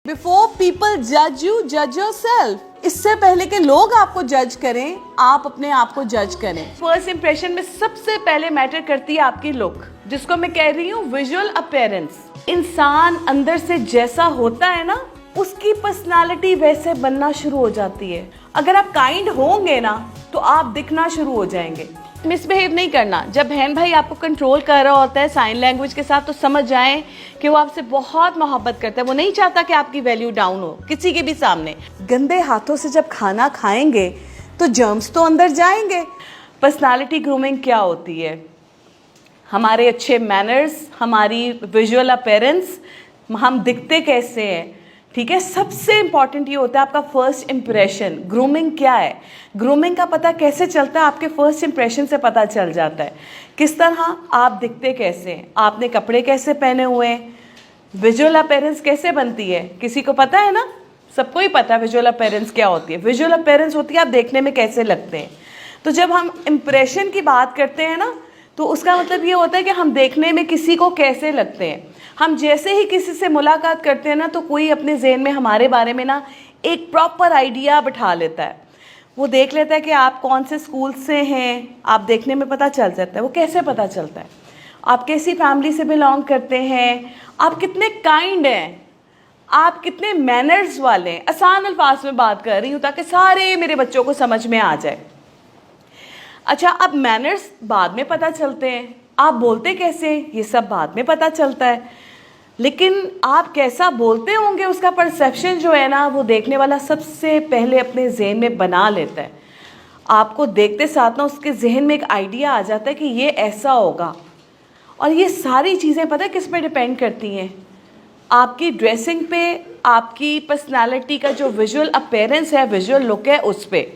Before people जज you, जज your self. इससे पहले कि लोग आपको जज करें, आप अपने आप को जज करें। फर्स्ट इंप्रेशन में सबसे पहले मैटर करती है आपकी लुक, जिसको मैं कह रही हूँ विजुअल अपीयरेंस। इंसान अंदर से जैसा होता है ना, उसकी पर्सनालिटी वैसे बनना शुरू हो जाती है। अगर आप काइंड होंगे ना, तो आप दिखना शुरू हो जाएंगे। मिसबिहेव नहीं करना। जब बहन भाई आपको कंट्रोल कर रहा होता है साइन लैंग्वेज के साथ, तो समझ जाएं कि वो आपसे बहुत मोहब्बत करता है। वो नहीं चाहता कि आपकी वैल्यू डाउन हो किसी के भी सामने। गंदे हाथों से जब खाना खाएंगे तो जर्म्स तो अंदर जाएंगे। पर्सनालिटी ग्रूमिंग क्या होती है? हमारे अच्छे मैनर्स, हमारी विजुअल अपीयरेंस, हम दिखते कैसे हैं, ठीक है। सबसे इंपॉर्टेंट ये होता है आपका फर्स्ट इंप्रेशन। ग्रूमिंग क्या है? ग्रूमिंग का पता कैसे चलता है? आपके फर्स्ट इंप्रेशन से पता चल जाता है किस तरह आप दिखते कैसे हैं, आपने कपड़े कैसे पहने हुए हैं, विजुअल अपीयरेंस कैसे बनती है। किसी को पता है ना? सबको ही पता है विजुअल अपीयरेंस क्या होती है। विजुअल अपीयरेंस होती है आप देखने में कैसे लगते हैं। तो जब हम इंप्रेशन की बात करते हैं ना, तो उसका मतलब ये होता है कि हम देखने में किसी को कैसे लगते हैं। हम जैसे ही किसी से मुलाकात करते हैं ना, तो कोई अपने ज़हन में हमारे बारे में ना एक प्रॉपर आइडिया बिठा लेता है। वो देख लेता है कि आप कौन से स्कूल से हैं, आप देखने में पता चल जाता है। वो कैसे पता चलता है? आप कैसी फैमिली से बिलोंग करते हैं, आप कितने काइंड हैं, आप कितने मैनर्स वाले हैं। आसान अल्फाज में बात कर रही हूँ ताकि सारे मेरे बच्चों को समझ में आ जाए। अच्छा, अब मैनर्स बाद में पता चलते हैं, आप बोलते कैसे ये सब बाद में पता चलता है, लेकिन आप कैसा बोलते होंगे उसका परसेप्शन जो है ना, वो देखने वाला सबसे पहले अपने जहन में बना लेता है। आपको देखते साथ ना उसके जहन में एक आइडिया आ जाता है कि ये ऐसा होगा। और ये सारी चीज़ें पता है किस पे डिपेंड करती हैं? आपकी ड्रेसिंग पे, आपकी पर्सनालिटी का जो विजुअल अपीयरेंस है, विजुअल लुक है, उस पे।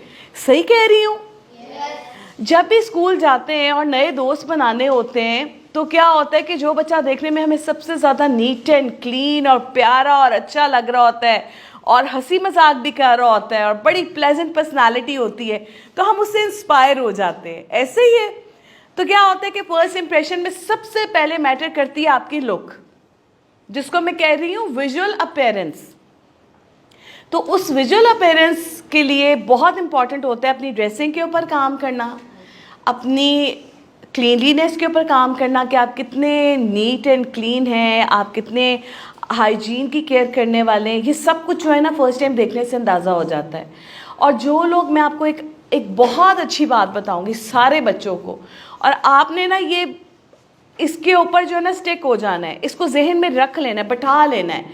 सही कह रही हूँ? जब भी स्कूल जाते हैं और नए दोस्त बनाने होते हैं, तो क्या होता है कि जो बच्चा देखने में हमें सबसे ज़्यादा नीट एंड क्लीन और प्यारा और अच्छा लग रहा होता है और हंसी मजाक भी कर रहा होता है और बड़ी प्लेजेंट पर्सनालिटी होती है, तो हम उससे इंस्पायर हो जाते हैं। ऐसे ही है। तो क्या होता है कि फर्स्ट इंप्रेशन में सबसे पहले मैटर करती है आपकी लुक, जिसको मैं कह रही हूँ विजुअल अपीयरेंस। तो उस विजुअल अपीयरेंस के लिए बहुत इंपॉर्टेंट होता है अपनी ड्रेसिंग के ऊपर काम करना, अपनी क्लीनलीनेस के ऊपर काम करना कि आप कितने नीट एंड क्लीन हैं, आप कितने हाइजीन की केयर करने वाले हैं। ये सब कुछ जो है ना, फर्स्ट टाइम देखने से अंदाज़ा हो जाता है। और जो लोग, मैं आपको एक बहुत अच्छी बात बताऊंगी सारे बच्चों को, और आपने ना ये इसके ऊपर जो है ना स्टिक हो जाना है, इसको जहन में रख लेना है, बैठा लेना है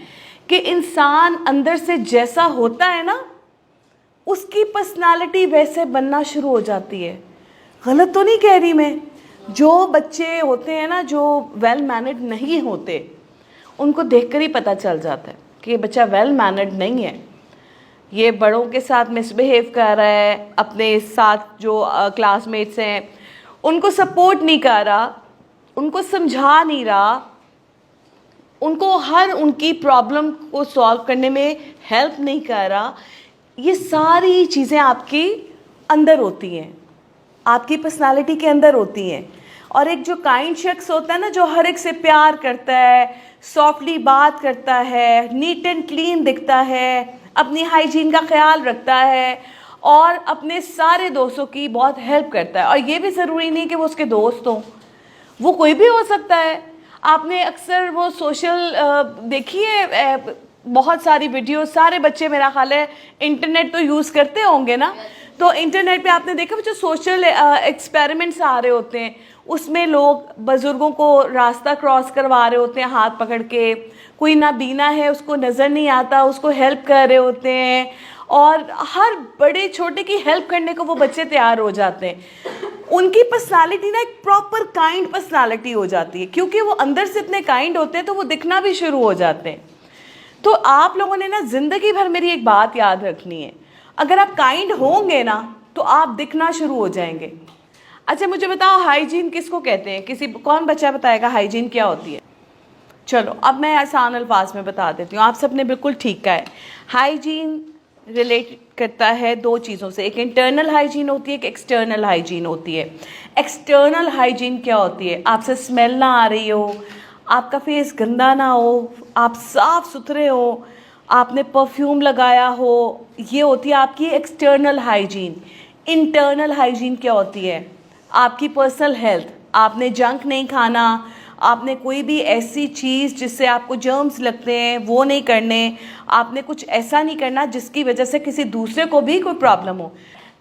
कि इंसान अंदर से जैसा होता है ना, उसकी पर्सनालिटी वैसे बनना शुरू हो जाती है। गलत तो नहीं कह रही मैं? जो बच्चे होते हैं ना, जो वेल मैनर्ड नहीं होते, उनको देखकर ही पता चल जाता है कि ये बच्चा वेल मैनर्ड नहीं है, ये बड़ों के साथ मिसबिहेव कर रहा है, अपने साथ जो क्लासमेट्स हैं उनको सपोर्ट नहीं कर रहा, उनको समझा नहीं रहा, उनको हर उनकी प्रॉब्लम को सॉल्व करने में हेल्प नहीं कर रहा। ये सारी चीज़ें आपकी अंदर होती हैं, आपकी पर्सनालिटी के अंदर होती हैं। और एक जो काइंड शख्स होता है ना, जो हर एक से प्यार करता है, सॉफ्टली बात करता है, नीट एंड क्लीन दिखता है, अपनी हाइजीन का ख्याल रखता है और अपने सारे दोस्तों की बहुत हेल्प करता है। और ये भी ज़रूरी नहीं कि वो उसके दोस्त हों, वो कोई भी हो सकता है। आपने अक्सर वो सोशल देखी है, बहुत सारी वीडियो, सारे बच्चे मेरा ख्याल है इंटरनेट तो यूज़ करते होंगे ना, तो इंटरनेट पे आपने देखा जो सोशल एक्सपेरिमेंट्स आ रहे होते हैं, उसमें लोग बुज़ुर्गों को रास्ता क्रॉस करवा रहे होते हैं हाथ पकड़ के। कोई नाबीना है, उसको नज़र नहीं आता, उसको हेल्प कर रहे होते हैं, और हर बड़े छोटे की हेल्प करने को वो बच्चे तैयार हो जाते हैं। उनकी पर्सनालिटी ना एक प्रॉपर काइंड पर्सनालिटी हो जाती है, क्योंकि वो अंदर से इतने काइंड होते हैं तो वो दिखना भी शुरू हो जाते हैं। तो आप लोगों ने ना ज़िंदगी भर मेरी एक बात याद रखनी है, अगर आप काइंड होंगे ना, तो आप दिखना शुरू हो जाएंगे। अच्छा, मुझे बताओ हाइजीन किसको कहते हैं? कौन बच्चा बताएगा हाइजीन क्या होती है? चलो, अब मैं आसान अल्फाज में बता देती हूँ। आप सब ने बिल्कुल ठीक कहा है। हाइजीन रिलेट करता है दो चीज़ों से, एक इंटरनल हाइजीन होती है, एक एक्सटर्नल हाइजीन होती है। एक्सटर्नल हाइजीन क्या होती है? आपसे स्मेल ना आ रही हो, आपका फेस गंदा ना हो, आप साफ सुथरे हो, आपने परफ्यूम लगाया हो, ये होती है आपकी एक्सटर्नल हाइजीन। इंटरनल हाइजीन क्या होती है? आपकी पर्सनल हेल्थ। आपने जंक नहीं खाना, आपने कोई भी ऐसी चीज़ जिससे आपको जर्म्स लगते हैं वो नहीं करने, आपने कुछ ऐसा नहीं करना जिसकी वजह से किसी दूसरे को भी कोई प्रॉब्लम हो।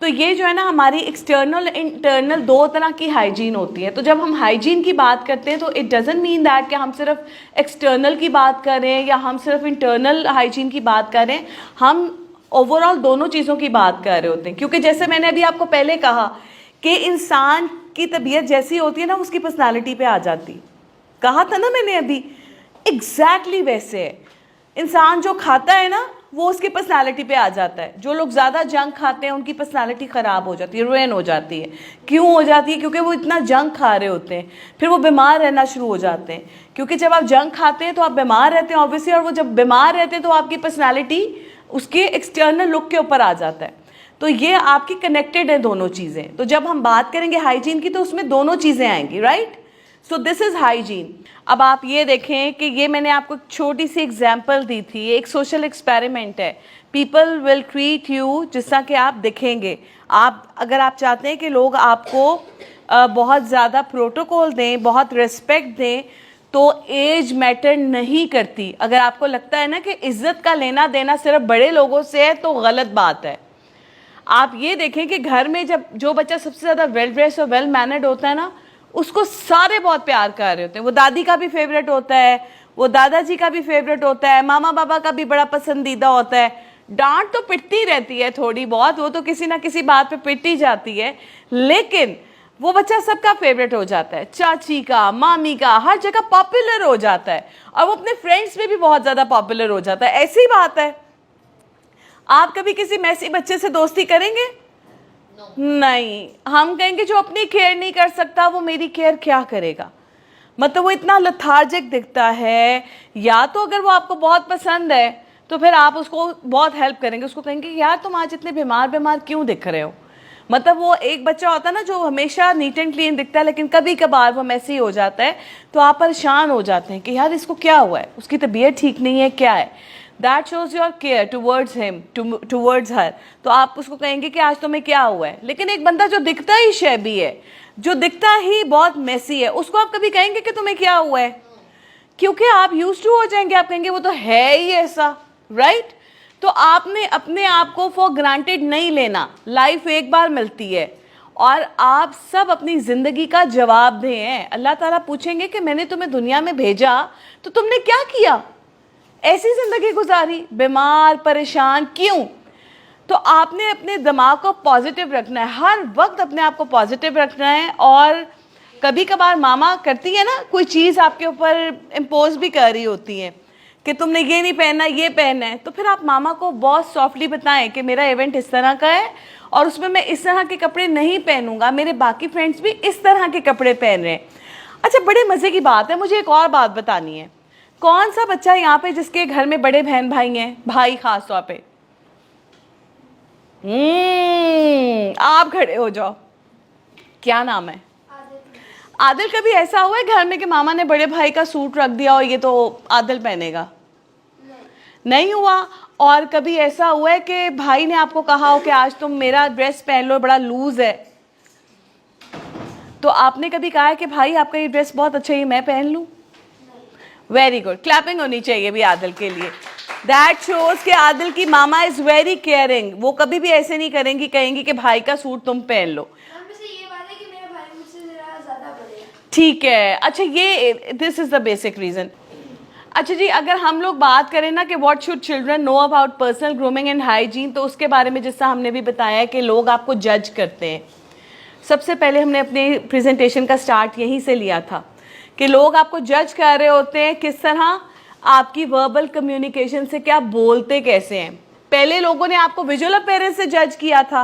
तो ये जो है ना हमारी एक्सटर्नल इंटरनल दो तरह की हाइजीन होती है। तो जब हम हाइजीन की बात करते हैं तो इट डजेंट मीन दैट कि हम सिर्फ एक्सटर्नल की बात करें या हम सिर्फ इंटरनल हाइजीन की बात करें, हम ओवरऑल दोनों चीज़ों की बात कर रहे होते हैं। क्योंकि जैसे मैंने अभी आपको पहले कहा कि इंसान की तबीयत जैसी होती है ना उसकी पर्सनालिटी पे आ जाती, कहा था ना मैंने अभी, एग्जैक्टली वैसे है। इंसान जो खाता है ना वो उसकी पर्सनालिटी पे आ जाता है। जो लोग ज़्यादा जंक खाते हैं उनकी पर्सनालिटी ख़राब हो जाती है, रुइन हो जाती है। क्यों हो जाती है? क्योंकि वो इतना जंक खा रहे होते हैं, फिर वो बीमार रहना शुरू हो जाते हैं। क्योंकि जब आप जंक खाते हैं तो आप बीमार रहते हैं ऑब्वियसली, और वो जब बीमार रहते हैं तो आपकी पर्सनालिटी उसके एक्सटर्नल लुक के ऊपर आ जाता है। तो ये आपकी कनेक्टेड है दोनों चीज़ें। तो जब हम बात करेंगे हाइजीन की तो उसमें दोनों चीज़ें आएंगी, right? So this is hygiene. अब आप ये देखें कि ये मैंने आपको छोटी सी एग्जाम्पल दी थी, एक सोशल एक्सपेरिमेंट है। पीपल विल ट्रीट यू जिस तरह के आप दिखेंगे। अगर आप चाहते हैं कि लोग आपको बहुत ज़्यादा प्रोटोकॉल दें, बहुत रिस्पेक्ट दें, तो एज मैटर नहीं करती। अगर आपको लगता है ना कि इज़्ज़त का लेना देना सिर्फ बड़े लोगों से है तो गलत बात है। आप ये देखें कि घर में जब जो बच्चा सबसे ज़्यादा वेल ड्रेस और वेल मैनर्ड होता है ना उसको सारे बहुत प्यार कर रहे होते हैं। वो दादी का भी फेवरेट होता है, वो दादाजी का भी फेवरेट होता है, मामा बाबा का भी बड़ा पसंदीदा होता है। डांट तो पिटती रहती है थोड़ी बहुत, वो तो किसी ना किसी बात पे पिटती जाती है, लेकिन वो बच्चा सबका फेवरेट हो जाता है। चाची का, मामी का, हर जगह पॉपुलर हो जाता है, और वो अपने फ्रेंड्स में भी बहुत ज़्यादा पॉपुलर हो जाता है। ऐसी बात है। आप कभी किसी मैसी बच्चे से दोस्ती करेंगे? नहीं। हम कहेंगे जो अपनी केयर नहीं कर सकता वो मेरी केयर क्या करेगा। मतलब वो इतना लथार्जिक दिखता है। या तो अगर वो आपको बहुत पसंद है तो फिर आप उसको बहुत हेल्प करेंगे, उसको कहेंगे यार तुम आज इतने बीमार बीमार क्यों दिख रहे हो। मतलब वो एक बच्चा होता है ना जो हमेशा नीट एंड क्लीन दिखता है लेकिन कभी कभार वो मैसी हो जाता है, तो आप परेशान हो जाते हैं कि यार इसको क्या हुआ है, उसकी तबीयत ठीक नहीं है, क्या है। That shows your care towards him, towards her. तो आप उसको कहेंगे कि आज तुम्हें क्या हुआ है। लेकिन एक बंदा जो दिखता ही शैबी है, जो दिखता ही बहुत मैसी है, उसको आप कभी कहेंगे कि तुम्हें क्या हुआ है? क्योंकि आप यूज्ड टू हो जाएंगे, आप कहेंगे वो तो है ही ऐसा, राइट? तो आपने अपने आप को फॉर ग्रांटेड नहीं लेना। लाइफ एक बार मिलती है और आप सब अपनी ज़िंदगी का जवाब दें। अल्लाह ताला पूछेंगे कि मैंने तुम्हें दुनिया में भेजा तो तुमने क्या किया, ऐसी ज़िंदगी गुजारी, बीमार परेशान क्यों? तो आपने अपने दिमाग को पॉजिटिव रखना है, हर वक्त अपने आप को पॉजिटिव रखना है। और कभी कभार मामा करती है ना कोई चीज़ आपके ऊपर इम्पोज भी कर रही होती है कि तुमने ये नहीं पहनना, ये पहनना है, तो फिर आप मामा को बहुत सॉफ्टली बताएं कि मेरा इवेंट इस तरह का है और उसमें मैं इस तरह के कपड़े नहीं पहनूंगा, मेरे बाकी फ्रेंड्स भी इस तरह के कपड़े पहन रहे हैं। अच्छा, बड़े मज़े की बात है, मुझे एक और बात बतानी है। कौन सा बच्चा यहाँ पे जिसके घर में बड़े बहन भाई हैं, भाई खास तौर पे? आप खड़े हो जाओ। क्या नाम है? आदिल। कभी ऐसा हुआ है घर में कि मामा ने बड़े भाई का सूट रख दिया और ये तो आदिल पहनेगा? नहीं हुआ। और कभी ऐसा हुआ है कि भाई ने आपको कहा हो कि आज तुम मेरा ड्रेस पहन लो, बड़ा लूज है, तो आपने कभी कहा है कि भाई आपका ये ड्रेस बहुत अच्छा है, मैं पहन लूं? वेरी गुड, क्लैपिंग होनी चाहिए भी आदिल के लिए। दैट शोज कि आदिल की मामा इज वेरी केयरिंग। वो कभी भी ऐसे नहीं करेंगी, कहेंगी कि भाई का सूट तुम पहन लो। ठीक है, अच्छा, ये this is the basic reason. अच्छा जी, अगर हम लोग बात करें ना कि what should children know about personal grooming and hygiene, तो उसके बारे में जिससे हमने भी बताया है कि लोग आपको जज करते हैं। सबसे पहले हमने अपने प्रेजेंटेशन का स्टार्ट यहीं से लिया था कि लोग आपको जज कर रहे होते हैं किस तरह, आपकी वर्बल कम्युनिकेशन से, क्या बोलते कैसे हैं। पहले लोगों ने आपको विजुअल अपीयरेंस से जज किया था,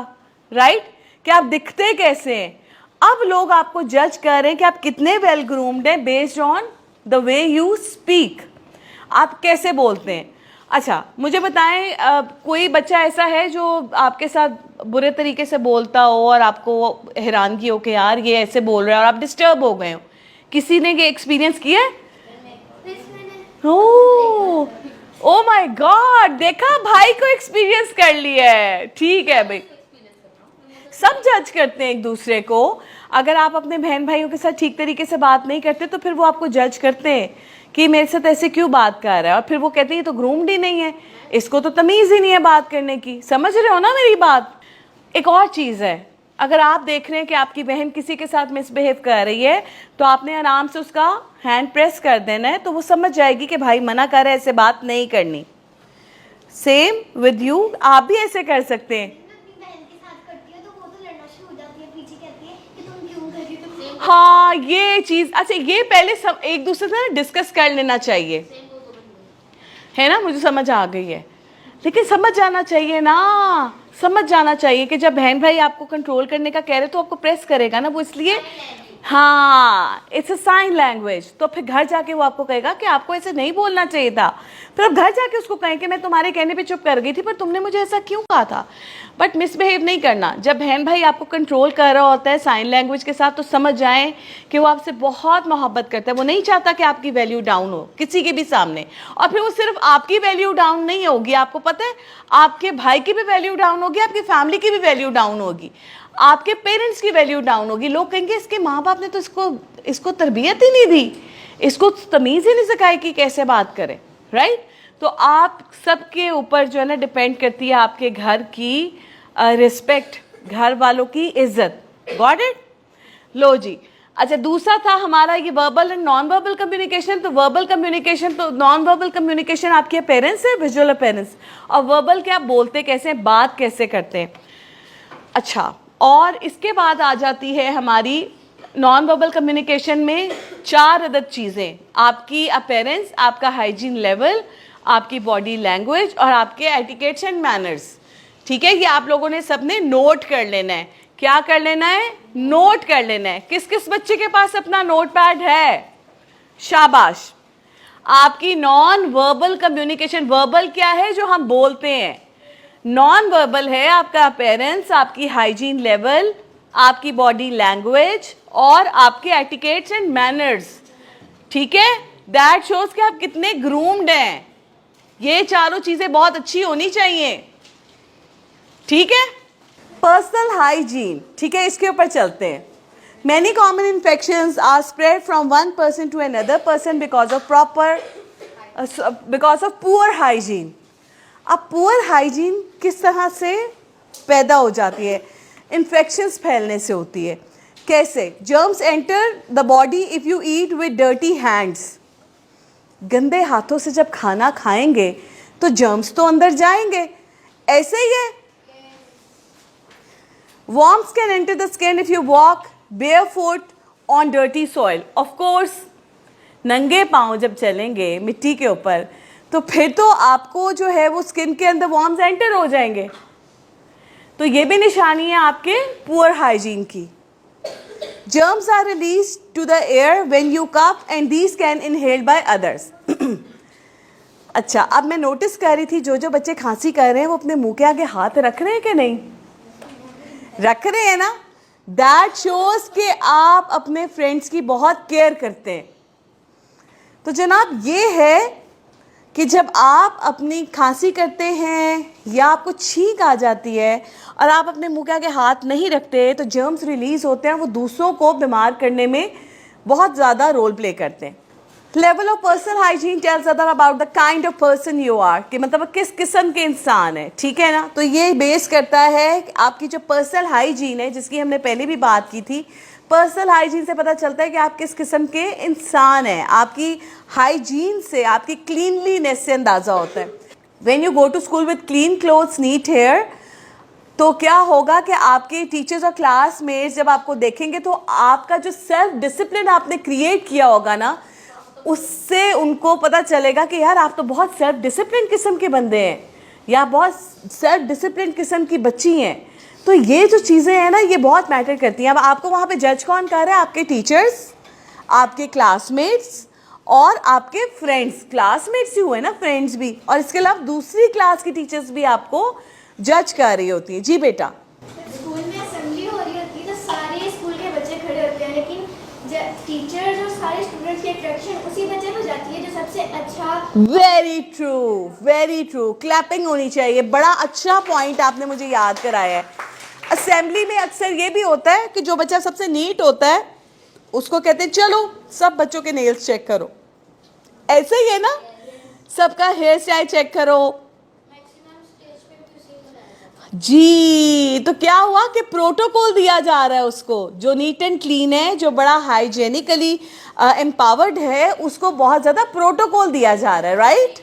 राइट, कि आप दिखते कैसे हैं। अब लोग आपको जज कर रहे हैं कि आप कितने वेल ग्रूम्ड हैं based on the way you speak, आप कैसे बोलते हैं। अच्छा, मुझे बताएं, कोई बच्चा ऐसा है जो आपके साथ बुरे तरीके से बोलता हो और आपको हैरानगी हो कि यार ये ऐसे बोल रहा है और आप डिस्टर्ब हो गए हो? किसी ने ये एक्सपीरियंस किया है? ओह, ओ माय गॉड, देखा, भाई को एक्सपीरियंस कर लिया है। ठीक है भाई, सब जज करते हैं एक दूसरे को। अगर आप अपने बहन भाइयों के साथ ठीक तरीके से बात नहीं करते तो फिर वो आपको जज करते हैं कि मेरे साथ ऐसे क्यों बात कर रहा है, और फिर वो कहते हैं ये तो ग्रूम्ड ही नहीं है, इसको तो तमीज़ ही नहीं है बात करने की। समझ रहे हो ना मेरी बात? एक और चीज़ है, अगर आप देख रहे हैं कि आपकी बहन किसी के साथ मिसबिहेव कर रही है तो आपने आराम से उसका हैंड प्रेस कर देना है, तो वो समझ जाएगी कि भाई मना कर रहा है, ऐसे बात नहीं करनी। सेम विद यू, आप भी ऐसे कर सकते हैं। हाँ ये चीज, अच्छा ये पहले सब एक दूसरे से डिस्कस कर लेना चाहिए, है ना? मुझे समझ आ गई है, लेकिन समझ जाना चाहिए ना, समझ जाना चाहिए कि जब बहन भाई आपको कंट्रोल करने का कह रहे तो आपको प्रेस करेगा ना वो, इसलिए हाँ इट्स अ साइन लैंग्वेज। तो फिर घर जाके वो आपको कहेगा कि आपको ऐसे नहीं बोलना चाहिए था। फिर आप घर जाके उसको कहें कि मैं तुम्हारे कहने पे चुप कर गई थी, पर तुमने मुझे ऐसा क्यों कहा था। बट मिसबिहेव नहीं करना। जब बहन भाई आपको कंट्रोल कर रहा होता है साइन लैंग्वेज के साथ, तो समझ जाएं कि वो आपसे बहुत मोहब्बत करता है, वो नहीं चाहता कि आपकी वैल्यू डाउन हो किसी के भी सामने। और फिर वो सिर्फ आपकी वैल्यू डाउन नहीं होगी, आपको पता है आपके भाई की भी वैल्यू डाउन होगी, आपकी फैमिली की भी वैल्यू डाउन होगी, आपके पेरेंट्स की वैल्यू डाउन होगी। लोग कहेंगे इसके माँ बाप ने तो इसको तरबियत ही नहीं दी, इसको तमीज़ ही नहीं सिखाई कि कैसे बात करें, राइट? तो आप सबके ऊपर जो है ना डिपेंड करती है आपके घर की रिस्पेक्ट, घर वालों की इज्जत। Got it? लो जी। अच्छा, दूसरा था हमारा ये verbal and non verbal communication. तो वर्बल कम्युनिकेशन, तो नॉन वर्बल कम्युनिकेशन आपके पेरेंट्स है, विजुअल अपेरेंस, और वर्बल के आप बोलते कैसे हैं, बात कैसे करते हैं। अच्छा, और इसके बाद आ जाती है हमारी नॉन वर्बल कम्युनिकेशन में 4 अदद चीज़ें, आपकी अपेरेंस, आपका हाइजीन लेवल, आपकी बॉडी लैंग्वेज और आपके एटिकेट्स एंड मैनर्स। ठीक है, ये आप लोगों ने सबने नोट कर लेना है। क्या कर लेना है? नोट कर लेना है। किस किस बच्चे के पास अपना नोट पैड है? शाबाश। आपकी नॉन वर्बल कम्युनिकेशन, वर्बल क्या है? जो हम बोलते हैं। नॉन वर्बल है आपका अपेरेंस, आपकी हाइजीन लेवल, आपकी बॉडी लैंग्वेज और आपके एटिकेट्स एंड मैनर्स। ठीक है, दैट शोज कि आप कितने ग्रूम्ड हैं। ये चारों चीजें बहुत अच्छी होनी चाहिए। ठीक है, पर्सनल हाइजीन। ठीक है, इसके ऊपर चलते हैं। Many common infections are spread from one person to another person because of poor hygiene. अब पुअर हाइजीन किस तरह से पैदा हो जाती है? इन्फेक्शंस फैलने से होती है। कैसे? Germs enter the body if you eat with dirty hands. गंदे हाथों से जब खाना खाएंगे तो जर्म्स तो अंदर जाएंगे, ऐसे ही है। Worms can enter the skin if you walk barefoot on dirty soil. Of course, नंगे पाँव जब चलेंगे मिट्टी के ऊपर तो फिर तो आपको जो है वो स्किन के अंदर वॉर्म्स एंटर हो जाएंगे। तो ये भी निशानी है आपके पुअर हाइजीन की। Germs are released to the air when you cough and these can inhaled by others. अच्छा, अब मैं नोटिस कर रही थी जो बच्चे खांसी कर रहे हैं वो अपने मुंह के आगे हाथ रख रहे हैं कि नहीं? रख रहे हैं ना? दैट शोज कि आप अपने फ्रेंड्स की बहुत केयर करते हैं। तो जनाब ये है कि जब आप अपनी खांसी करते हैं या आपको छींक आ जाती है और आप अपने मुंह के आगे हाथ नहीं रखते तो जर्म्स रिलीज होते हैं, वो दूसरों को बीमार करने में बहुत ज़्यादा रोल प्ले करते हैं। Level of personal hygiene tells other about the kind of person you are, कि मतलब किस किस्म के इंसान है। ठीक है ना? तो ये बेस करता है कि आपकी जो पर्सनल हाइजीन है, जिसकी हमने पहले भी बात की थी। पर्सनल हाइजीन से पता चलता है कि आप किस किस्म के इंसान हैं। आपकी हाइजीन से, आपकी क्लीनलीनेस से अंदाज़ा होता है। When you go to school with clean clothes, neat hair, तो क्या होगा कि आपके टीचर्स और क्लासमेट्स जब आपको देखेंगे तो आपका जो सेल्फ डिसिप्लिन आपने क्रिएट किया होगा ना, उससे उनको पता चलेगा कि यार आप तो बहुत सेल्फ डिसिप्लिन किस्म के बंदे हैं या बहुत सेल्फ डिसिप्लिन किस्म की बच्ची हैं। तो ये जो चीज़ें हैं ना, ये बहुत मैटर करती हैं। अब आपको वहाँ पे जज कौन कर रहा है? आपके टीचर्स, आपके क्लासमेट्स और आपके फ्रेंड्स। क्लासमेट्स ही हुए ना, फ्रेंड्स भी, और इसके अलावा दूसरी क्लास की टीचर्स भी आपको जज कर रही होती हैं। जी बेटा। स्कूल में असेंबली हो रही होती है तो सारे स्कूल के बच्चे खड़े होते हैं, लेकिन टीचर्स और सारे स्टूडेंट्स की अट्रैक्शन उसी बच्चे में जाती है जो सबसे अच्छा। वेरी ट्रू, क्लैपिंग होनी चाहिए। बड़ा अच्छा पॉइंट आपने मुझे याद कराया है। असेंबली में अक्सर ये भी होता है कि जो बच्चा सबसे नीट होता है उसको कहते हैं चलो सब बच्चों के नेल्स चेक करो, ऐसे ही है ना, सबका हेयर स्टाइल चेक करो। जी, तो क्या हुआ कि प्रोटोकॉल दिया जा रहा है उसको, जो नीट एंड क्लीन है, जो बड़ा हाइजेनिकली एम्पावर्ड है, उसको बहुत ज़्यादा प्रोटोकॉल दिया जा रहा है, right?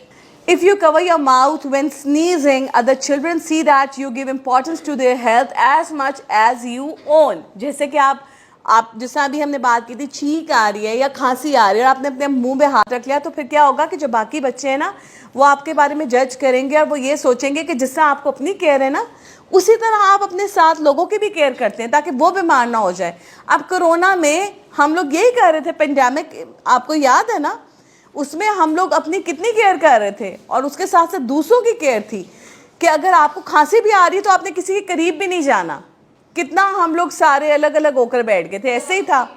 If you cover your mouth when sneezing, other children see that you give importance to their health as much as you own. जैसे कि आप जैसा अभी हमने बात की थी, छींक आ रही है या खांसी आ रही है और आपने अपने मुंह पे हाथ रख लिया, तो फिर क्या होगा कि जो बाकी बच्चे हैं ना, वो आपके बारे में जज करेंगे और वो ये सोचेंगे कि जिससे आपको अपनी केयर है ना, उसी तरह आप अपने साथ लोगों की भी केयर करते हैं ताकि वो बीमार ना हो जाए। अब कोरोना में हम लोग यही कर रहे थे, पेंडेमिक आपको याद है ना, उसमें हम लोग अपनी कितनी केयर कर रहे थे और उसके साथ साथ दूसरों की केयर थी कि अगर आपको खांसी भी आ रही है तो आपने किसी के करीब भी नहीं जाना। कितना हम लोग सारे अलग अलग होकर बैठ गए थे, ऐसे ही था।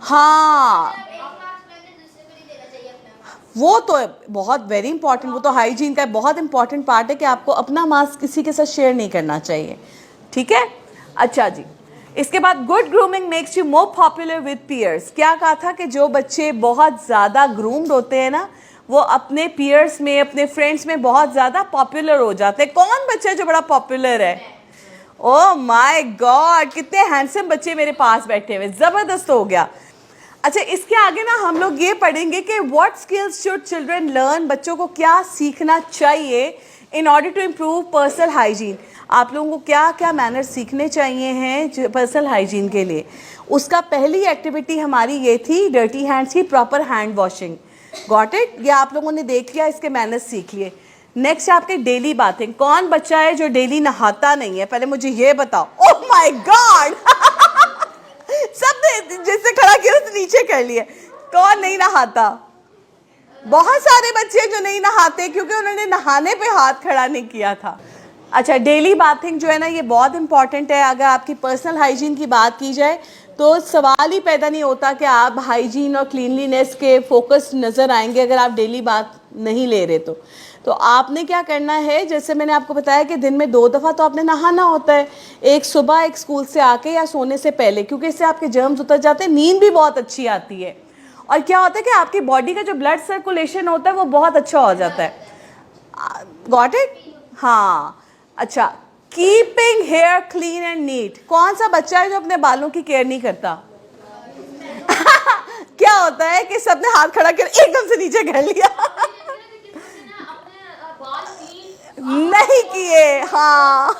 हाँ, वो तो बहुत वेरी इंपॉर्टेंट, वो तो हाइजीन का बहुत इंपॉर्टेंट पार्ट है कि आपको अपना मास्क किसी के साथ शेयर नहीं करना चाहिए, ठीक है? अच्छा जी, इसके बाद good grooming makes you more popular with peers. क्या कहा था कि जो बच्चे बहुत ज़्यादा ग्रूम्ड होते हैं ना, वो अपने पीयर्स में, अपने फ्रेंड्स में बहुत ज़्यादा पॉपुलर हो जाते हैं। कौन बच्चा है जो बड़ा पॉपुलर है? ओह माय गॉड, कितने हैंडसम बच्चे मेरे पास बैठे हुए, ज़बरदस्त हो गया। अच्छा, इसके आगे ना हम लोग ये पढ़ेंगे कि what skills should children learn, बच्चों को क्या सीखना चाहिए in order to improve personal hygiene. आप लोगों को क्या क्या मैनर्स सीखने चाहिए हैं पर्सनल हाइजीन के लिए। उसका पहली एक्टिविटी हमारी ये थी डर्टी हैंड्स की proper hand washing. Got it? ये आप लोगों ने देख लिया, इसके मैनर्स सीख लिए। नेक्स्ट आपके डेली बाथिंग। कौन बच्चा है जो डेली नहाता नहीं है? पहले मुझे ये बताओ। ओह माय गॉड सब जिससे खड़ा किया उसने नीचे कर लिए। कौन नहीं नहाता? बहुत सारे बच्चे जो नहीं नहाते क्योंकि उन्होंने नहाने पे हाथ खड़ा नहीं किया था। अच्छा, डेली बाथिंग जो है ना, ये बहुत इंपॉर्टेंट है। अगर आपकी पर्सनल हाइजीन की बात की जाए तो सवाल ही पैदा नहीं होता कि आप हाइजीन और क्लीनलीनेस के फोकस नज़र आएंगे अगर आप डेली बात नहीं ले रहे तो आपने क्या करना है, जैसे मैंने आपको बताया कि दिन में 2 दफ़ा तो आपने नहाना होता है, एक सुबह एक स्कूल से आके या सोने से पहले, क्योंकि इससे आपके जर्म्स उतर जाते हैं, नींद भी बहुत अच्छी आती है और क्या होता है कि आपकी बॉडी का जो ब्लड सर्कुलेशन होता है वो बहुत अच्छा हो जाता है। Got it? हाँ। अच्छा, keeping hair clean and neat. कौन सा बच्चा है जो अपने बालों की केयर नहीं करता? क्या होता है कि सबने हाथ खड़ा कर एकदम से नीचे कर लिया नहीं किए। हाँ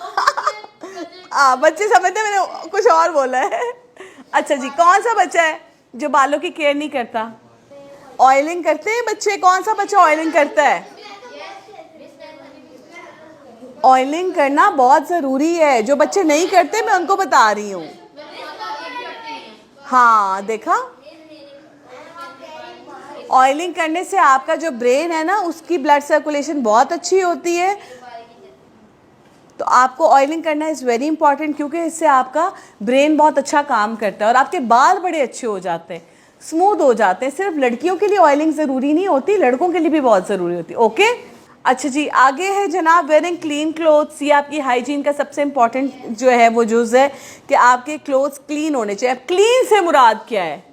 बच्चे समझते, मैंने कुछ और बोला है। अच्छा जी, कौन सा बच्चा है जो बालों की केयर नहीं करता? ऑयलिंग करते हैं बच्चे? कौन सा बच्चा ऑयलिंग करता है? ऑयलिंग करना बहुत ज़रूरी है। जो बच्चे नहीं करते मैं उनको बता रही हूँ। हाँ, देखा, ऑयलिंग करने से आपका जो ब्रेन है ना, उसकी ब्लड सर्कुलेशन बहुत अच्छी होती है। तो आपको ऑयलिंग करना इज़ वेरी इंपॉर्टेंट क्योंकि इससे आपका ब्रेन बहुत अच्छा काम करता है और आपके बाल बड़े अच्छे हो जाते हैं, स्मूथ हो जाते हैं। सिर्फ लड़कियों के लिए ऑयलिंग ज़रूरी नहीं होती, लड़कों के लिए भी बहुत ज़रूरी होती है। ओके, अच्छा जी, आगे है जनाब वेयरिंग क्लीन क्लोथ्स। ये आपकी हाइजीन का सबसे इम्पॉर्टेंट जो है वो जुज़ है कि आपके क्लोथ्स क्लीन होने चाहिए। क्लीन से मुराद क्या है?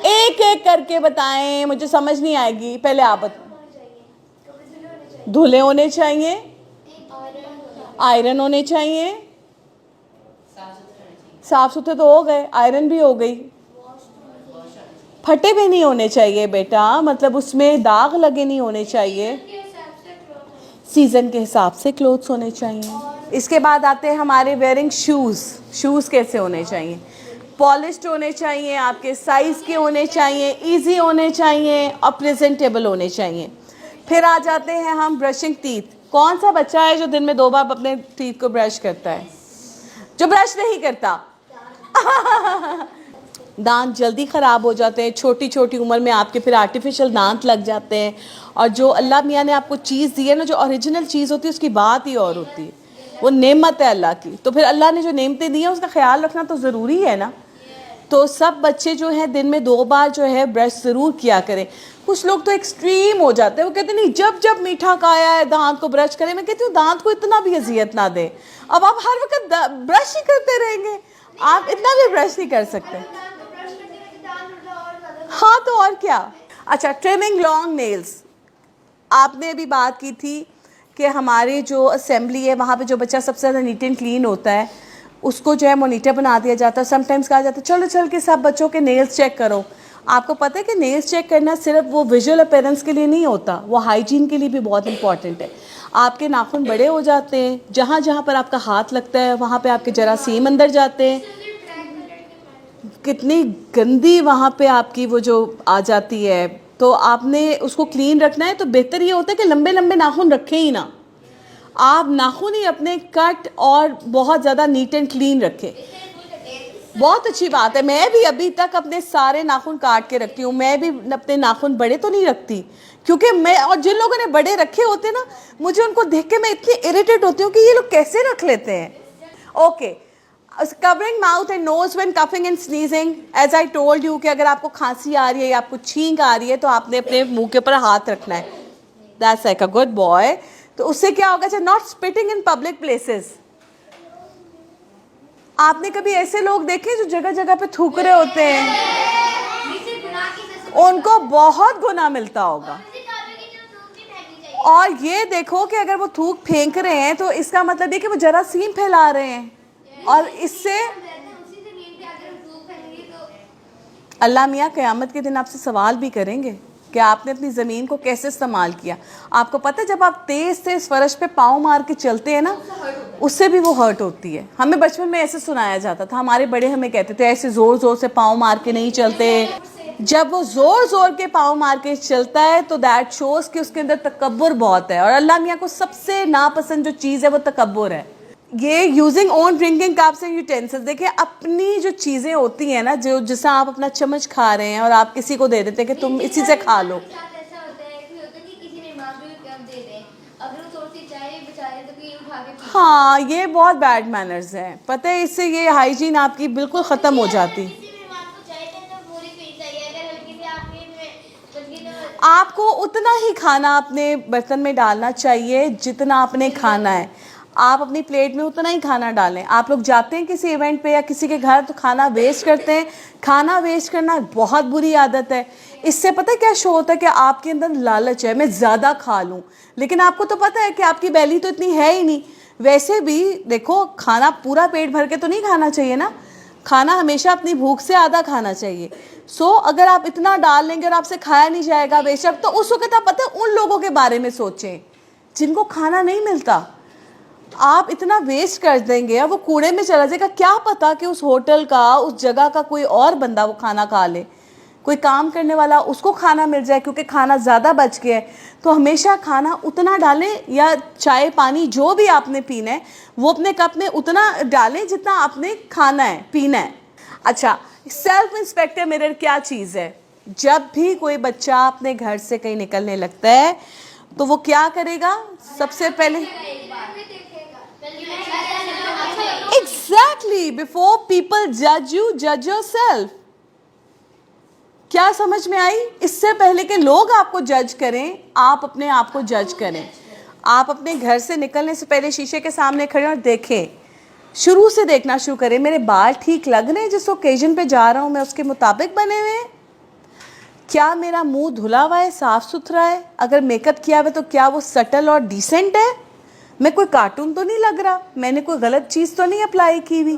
एक एक करके बताएं, मुझे समझ नहीं आएगी। पहले आप बताएं। धुले होने चाहिए, आयरन होने चाहिए, साफ सुथरे तो हो गए, आयरन भी हो गई, फटे भी नहीं होने चाहिए बेटा, मतलब उसमें दाग लगे नहीं होने चाहिए, सीजन के हिसाब से क्लोथ्स होने चाहिए। इसके बाद आते हैं हमारे वेयरिंग शूज़। शूज़ कैसे होने चाहिए? पॉलिश्ड होने चाहिए, आपके साइज़ के होने चाहिए, इजी होने चाहिए और प्रेजेंटेबल होने चाहिए। फिर आ जाते हैं हम ब्रशिंग टीथ। कौन सा बच्चा है जो दिन में 2 बार अपने टीथ को ब्रश करता है? जो ब्रश नहीं करता दांत जल्दी ख़राब हो जाते हैं, छोटी छोटी उम्र में आपके फिर आर्टिफिशियल दांत लग जाते हैं। और जो अल्लाह मियाँ ने आपको चीज़ दी है ना, जो ओरिजिनल चीज़ होती है उसकी बात ही और होती है। वो नेमत है अल्लाह की। तो फिर अल्लाह ने जो नेमतें दी हैं उसका ख्याल रखना तो ज़रूरी है ना। तो सब बच्चे जो हैं दिन में 2 बार जो है ब्रश ज़रूर किया करें। कुछ लोग तो एक्सट्रीम हो जाते हैं, वो कहते नहीं जब जब मीठा खाया है दांत को ब्रश करें। मैं कहती हूँ दांत को इतना भी अजियत ना दें। अब आप हर वक्त ब्रश ही करते रहेंगे, आप इतना भी ब्रश नहीं कर सकते। हाँ तो और क्या। अच्छा, ट्रिमिंग लॉन्ग नेल्स, आपने अभी बात की थी कि हमारे जो असेंबली है वहाँ पे जो बच्चा सबसे ज़्यादा नीट एंड क्लीन होता है उसको जो है मॉनिटर बना दिया जाता है। समटाइम्स कहा जाता है चलो चल के सब बच्चों के नेल्स चेक करो। आपको पता है कि नेल्स चेक करना सिर्फ वो विजुअल अपीयरेंस के लिए नहीं होता, वो हाइजीन के लिए भी बहुत इंपॉर्टेंट है। आपके नाखून बड़े हो जाते हैं, जहाँ जहाँ पर आपका हाथ लगता है वहाँ पे आपके जरासीम अंदर जाते हैं, कितनी गंदी वहाँ पे आपकी वो जो आ जाती है। तो आपने उसको क्लीन रखना है तो बेहतर ये होता है कि लंबे लंबे नाखून रखें ही ना, आप नाखून ही अपने कट और बहुत ज़्यादा नीट एंड क्लीन रखें। बहुत अच्छी बात है। मैं भी अभी तक अपने सारे नाखून काट के रखती हूँ। मैं भी अपने नाखून बड़े तो नहीं रखती, क्योंकि मैं और जिन लोगों ने बड़े रखे होते हैं ना, मुझे उनको देख के मैं इतनी इरिटेट होती हूँ कि ये लोग कैसे रख लेते हैं। Okay, covering mouth and nose when coughing and sneezing. As I told you कि अगर आपको खांसी आ रही है या आपको छींक आ रही है तो आपने अपने मुंह के ऊपर हाथ रखना है। That's like a good boy. तो उससे क्या होगा, अच्छा not spitting in public places. आपने कभी ऐसे लोग देखे जो जगह जगह पे थूक रहे होते हैं? उनको बहुत गुनाह मिलता होगा। और ये देखो कि अगर वो थूक फेंक रहे हैं तो इसका मतलब ये कि वो जरासीम फैला रहे हैं, और इससे अल्लाह मियाँ क़यामत के दिन आपसे सवाल भी करेंगे कि आपने अपनी ज़मीन को कैसे इस्तेमाल किया। आपको पता है जब आप तेज़ तेज़ फर्श पे पाँव मार के चलते हैं ना, उससे भी वो हर्ट होती है। हमें बचपन में ऐसे सुनाया जाता था, हमारे बड़े हमें कहते थे ऐसे ज़ोर ज़ोर से पाँव मार के नहीं चलते। जब वो ज़ोर ज़ोर के पाँव मार के चलता है तो दैट शोज़ कि उसके अंदर तकब्बुर बहुत है, और अल्लाह मियाँ को सबसे नापसंद जो चीज़ है वो तकब्बुर है। ये using own drinking cups and utensils, देखिए अपनी जो चीज़ें होती हैं ना, जो जिससे आप अपना चम्मच खा रहे हैं और आप किसी को दे देते हैं कि तुम इसी से खा लो। हाँ, ये बहुत बैड मैनर्स हैं, पता है। इससे ये हाइजीन आपकी बिल्कुल ख़त्म हो जाती। आपको उतना ही खाना अपने बर्तन में डालना चाहिए जितना आपने खाना है। आप अपनी प्लेट में उतना ही खाना डालें। आप लोग जाते हैं किसी इवेंट पे या किसी के घर तो खाना वेस्ट करते हैं। खाना वेस्ट करना बहुत बुरी आदत है। इससे पता है क्या शो होता है कि आपके अंदर लालच है, मैं ज़्यादा खा लूँ, लेकिन आपको तो पता है कि आपकी बैली तो इतनी है ही नहीं। वैसे भी देखो, खाना पूरा पेट भर के तो नहीं खाना चाहिए ना, खाना हमेशा अपनी भूख से आधा खाना चाहिए। सो अगर आप इतना डाल लेंगे और आपसे खाया नहीं जाएगा बेशक, तो उस वक्त आप पता है उन लोगों के बारे में सोचें जिनको खाना नहीं मिलता। आप इतना वेस्ट कर देंगे और वो कूड़े में चला जाएगा, क्या पता कि उस होटल का, उस जगह का कोई और बंदा वो खाना खा ले, कोई काम करने वाला, उसको खाना मिल जाए क्योंकि खाना ज़्यादा बच गया है। तो हमेशा खाना उतना डालें, या चाय पानी जो भी आपने पीना है वो अपने कप में उतना डालें जितना आपने खाना है, पीना है। अच्छा, सेल्फ इंस्पेक्टर मिरर क्या चीज़ है? जब भी कोई बच्चा अपने घर से कहीं निकलने लगता है तो वो क्या करेगा? सबसे पहले एग्जैक्टली, बिफोर पीपल जज यू, जज योरसेल्फ। क्या समझ में आई? इससे पहले कि लोग आपको जज करें, आप अपने आप को जज करें। आप अपने घर से निकलने से पहले शीशे के सामने खड़े और देखें, शुरू से देखना शुरू करें, मेरे बाल ठीक लग रहे हैं, जिस ओकेजन पे जा रहा हूँ मैं उसके मुताबिक बने हुए हैं, क्या मेरा मुंह धुला हुआ है, साफ सुथरा है, अगर मेकअप किया हुआ है तो क्या वो सटल और डिसेंट है, मैं कोई कार्टून तो नहीं लग रहा, मैंने कोई गलत चीज़ तो नहीं अप्लाई की हुई,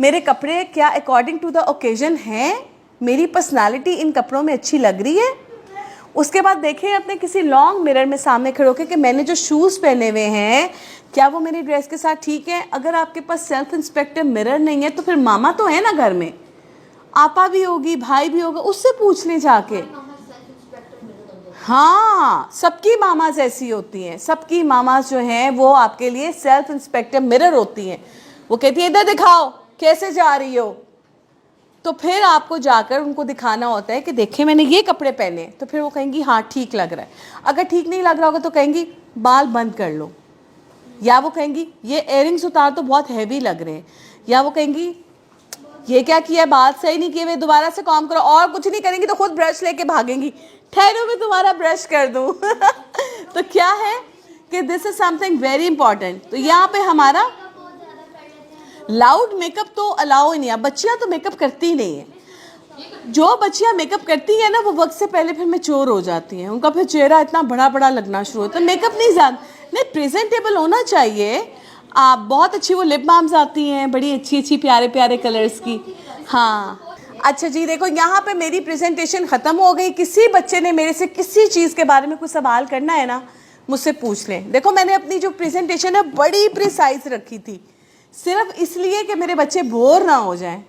मेरे कपड़े क्या अकॉर्डिंग टू द ओकेजन हैं, मेरी पर्सनालिटी इन कपड़ों में अच्छी लग रही है। उसके बाद देखें अपने किसी लॉन्ग मिरर में सामने खड़े होकर कि मैंने जो शूज़ पहने हुए हैं क्या वो मेरी ड्रेस के साथ ठीक है। अगर आपके पास सेल्फ इंस्पेक्टर मिरर नहीं है तो फिर मामा तो है ना घर में, आपा भी होगी, भाई भी होगा, उससे पूछ लें जाके। हाँ, सबकी मामाज ऐसी होती हैं, सबकी मामाज जो हैं वो आपके लिए सेल्फ इंस्पेक्टर मिरर होती हैं। वो कहती है इधर दिखाओ कैसे जा रही हो, तो फिर आपको जाकर उनको दिखाना होता है कि देखें मैंने ये कपड़े पहने, तो फिर वो कहेंगी हाँ ठीक लग रहा है। अगर ठीक नहीं लग रहा होगा तो कहेंगी बाल बंद कर लो, या वो कहेंगी ये इयररिंग्स उतार तो बहुत हैवी लग रहे हैं, या वो कहेंगी ये क्या किया, बात सही नहीं किए हुए, दोबारा से काम करो, और कुछ नहीं करेंगी तो खुद ब्रश लेके भागेंगी, ठहरो मैं तुम्हारा ब्रश कर दूं। तो क्या है कि this is something very important. तो यहाँ पे हमारा लाउड मेकअप तो अलाउ ही नहीं है। बच्चियाँ तो मेकअप करती ही नहीं है। जो बच्चियाँ मेकअप करती है ना वो वक्त से पहले फिर मैच्योर हो जाती हैं, उनका फिर चेहरा इतना बड़ा बड़ा लगना शुरू होता है। मेकअप नहीं ज़्यादा नहीं, प्रेजेंटेबल होना चाहिए। आप बहुत अच्छी वो लिप बाम्स आती हैं बड़ी अच्छी अच्छी प्यारे प्यारे कलर्स की। हाँ अच्छा जी, देखो यहाँ पे मेरी प्रेजेंटेशन ख़त्म हो गई। किसी बच्चे ने मेरे से किसी चीज़ के बारे में कुछ सवाल करना है ना, मुझसे पूछ लें। देखो मैंने अपनी जो प्रेजेंटेशन है बड़ी प्रिसाइज रखी थी, सिर्फ इसलिए कि मेरे बच्चे बोर ना हो जाएं।